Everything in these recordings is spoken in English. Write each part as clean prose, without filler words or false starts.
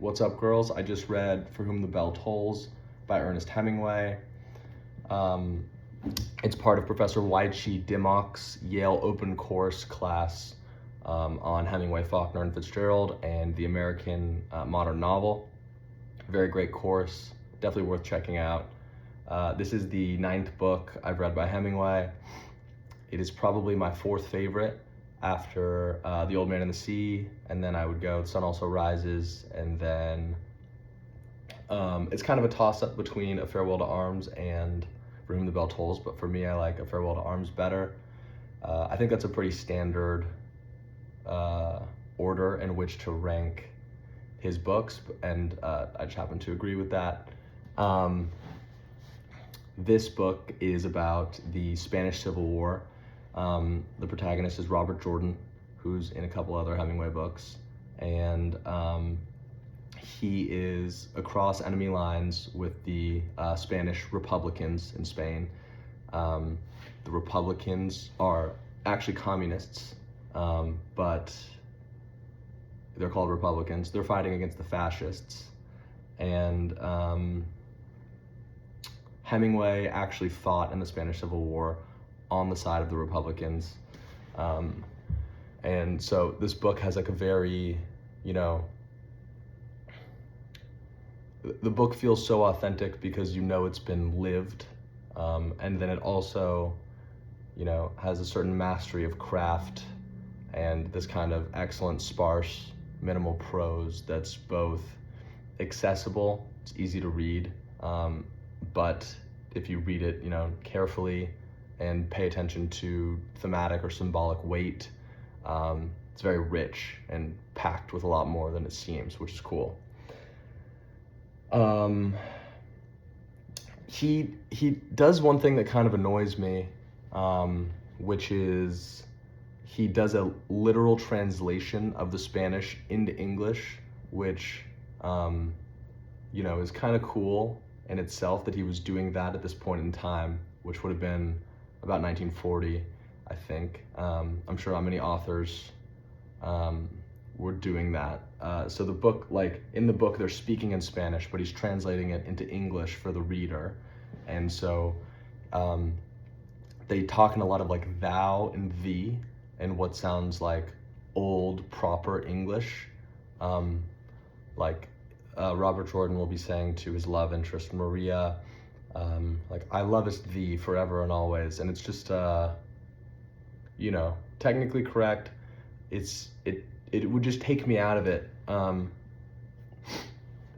What's up, girls? I just read For Whom the Bell Tolls by Ernest Hemingway. It's part of Professor Weichi Dimmock's Yale Open Course class on Hemingway, Faulkner, and Fitzgerald, and the American modern novel. Very great course, definitely worth checking out. This is the 9th book I've read by Hemingway. It is probably my 4th favorite after The Old Man and the Sea, and then I would go The Sun Also Rises, and then it's kind of a toss-up between A Farewell to Arms and For Whom the Bell Tolls, but for me I like A Farewell to Arms better. I think that's a pretty standard order in which to rank his books, and I just happen to agree with that. This book is about the Spanish Civil War. The protagonist is Robert Jordan, who's in a couple other Hemingway books, and he is across enemy lines with the Spanish Republicans in Spain. The Republicans are actually communists, but they're called Republicans. They're fighting against the fascists, and Hemingway actually fought in the Spanish Civil War on the side of the Republicans. And so this book has like a very, the book feels so authentic because it's been lived. And then it also, has a certain mastery of craft and this kind of excellent, sparse, minimal prose that's both accessible, it's easy to read, but if you read it, carefully and pay attention to thematic or symbolic weight, it's very rich and packed with a lot more than it seems, which is cool. He does one thing that kind of annoys me, which is he does a literal translation of the Spanish into English, which is kind of cool in itself that he was doing that at this point in time, which would have been about 1940, I think. I'm sure not many authors were doing that. So the book, in the book, they're speaking in Spanish, but he's translating it into English for the reader. And so they talk in a lot of thou and thee and what sounds like old, proper English. Robert Jordan will be saying to his love interest, Maria, I lovest thee forever and always. And it's just, technically correct. It would just take me out of it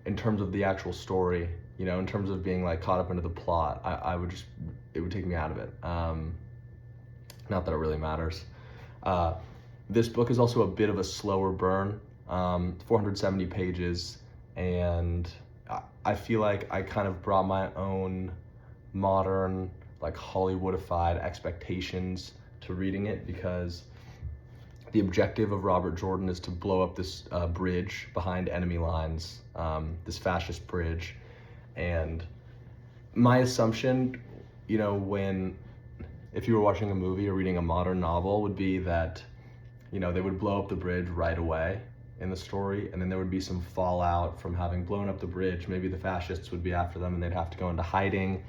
in terms of the actual story, in terms of being caught up into the plot. It would take me out of it. Not that it really matters. This book is also a bit of a slower burn, 470 pages, and I feel like I kind of brought my own modern, Hollywoodified expectations to reading it, because the objective of Robert Jordan is to blow up this bridge behind enemy lines, this fascist bridge. And my assumption, if you were watching a movie or reading a modern novel, would be that, they would blow up the bridge right away in the story, and then there would be some fallout from having blown up the bridge. Maybe the fascists would be after them and they'd have to go into hiding,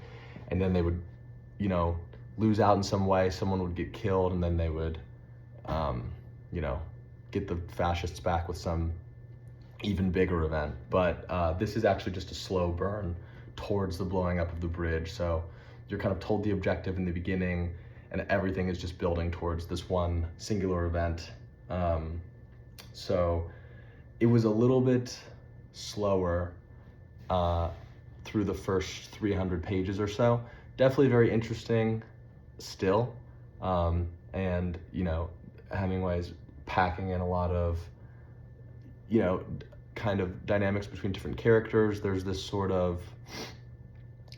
and then they would, lose out in some way. Someone would get killed, and then they would, get the fascists back with some even bigger event. But this is actually just a slow burn towards the blowing up of the bridge. So you're kind of told the objective in the beginning, and everything is just building towards this one singular event. So it was a little bit slower through the first 300 pages or so. Definitely very interesting still. And, Hemingway's packing in a lot of, kind of dynamics between different characters. There's this sort of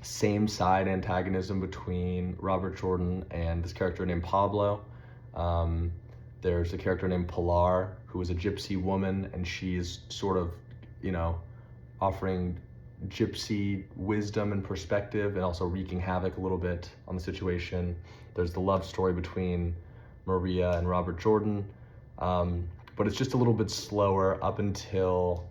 same side antagonism between Robert Jordan and this character named Pablo. There's a character named Pilar, who is a gypsy woman, and she's sort of, offering gypsy wisdom and perspective, and also wreaking havoc a little bit on the situation. There's the love story between Maria and Robert Jordan, but it's just a little bit slower up until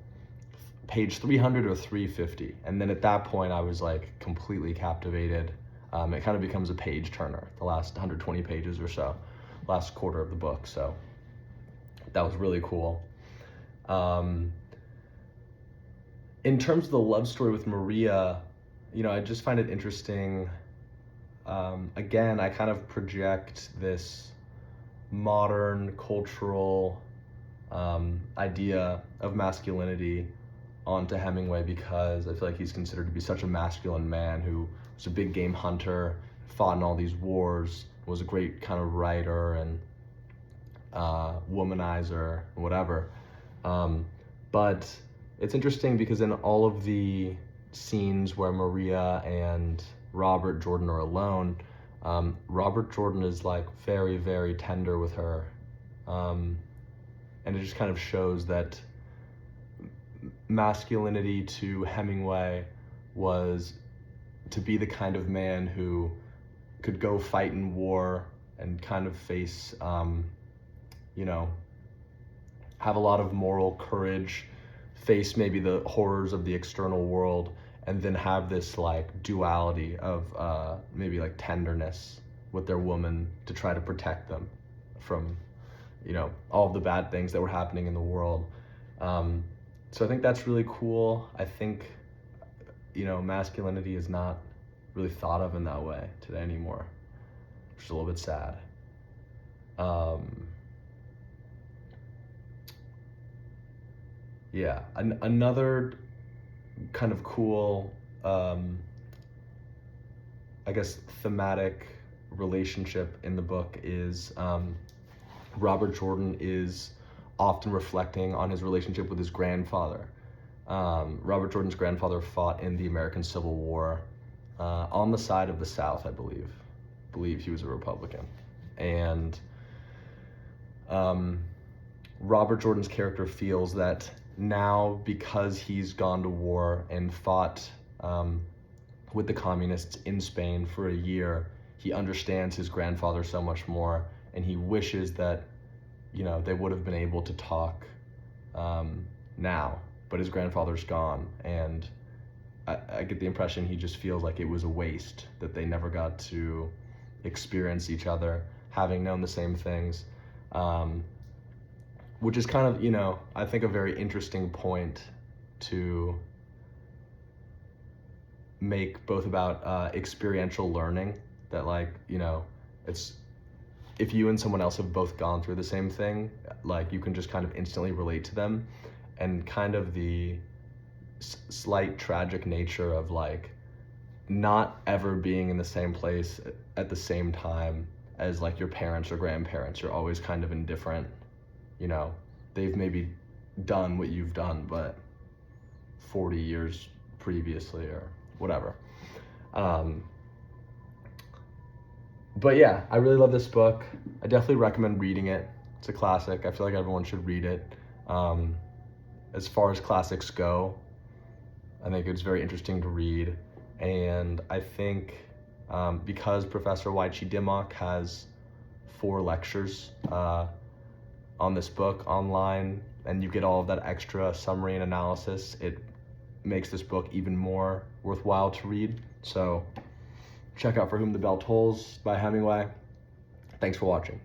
page 300 or 350. And then at that point, I was like completely captivated. It kind of becomes a page turner, the last 120 pages or so, last quarter of the book. So that was really cool. In terms of the love story with Maria, I just find it interesting. Again, I kind of project this modern cultural idea of masculinity onto Hemingway because I feel like he's considered to be such a masculine man who was a big game hunter, fought in all these wars, was a great kind of writer and womanizer, whatever. But it's interesting because in all of the scenes where Maria and Robert Jordan are alone, Robert Jordan is like very, very tender with her. And it just kind of shows that masculinity to Hemingway was to be the kind of man who could go fight in war and kind of face, have a lot of moral courage, face maybe the horrors of the external world, and then have this like duality of maybe like tenderness with their woman to try to protect them from, all of the bad things that were happening in the world. So I think that's really cool. I think, masculinity is not really thought of in that way today anymore, which is a little bit sad. Yeah, another kind of cool, I guess, thematic relationship in the book is Robert Jordan is often reflecting on his relationship with his grandfather. Robert Jordan's grandfather fought in the American Civil War on the side of the South, I believe. He was a Republican. And Robert Jordan's character feels that now, because he's gone to war and fought with the communists in Spain for a year, he understands his grandfather so much more, and he wishes that, they would have been able to talk now, but his grandfather's gone, and I get the impression he just feels like it was a waste, that they never got to experience each other, having known the same things. Which is kind of, I think a very interesting point to make, both about experiential learning, that like, it's, if you and someone else have both gone through the same thing, like you can just kind of instantly relate to them, and kind of the slight tragic nature of like not ever being in the same place at the same time as like your parents or grandparents. You're always kind of indifferent. They've maybe done what you've done, but 40 years previously or whatever. But yeah, I really love this book. I definitely recommend reading it. It's a classic. I feel like everyone should read it. As far as classics go, I think it's very interesting to read. And I think because Professor Waichi Dimmock has 4 lectures on this book online, and you get all of that extra summary and analysis, it makes this book even more worthwhile to read. So check out For Whom the Bell Tolls by Hemingway. Thanks for watching.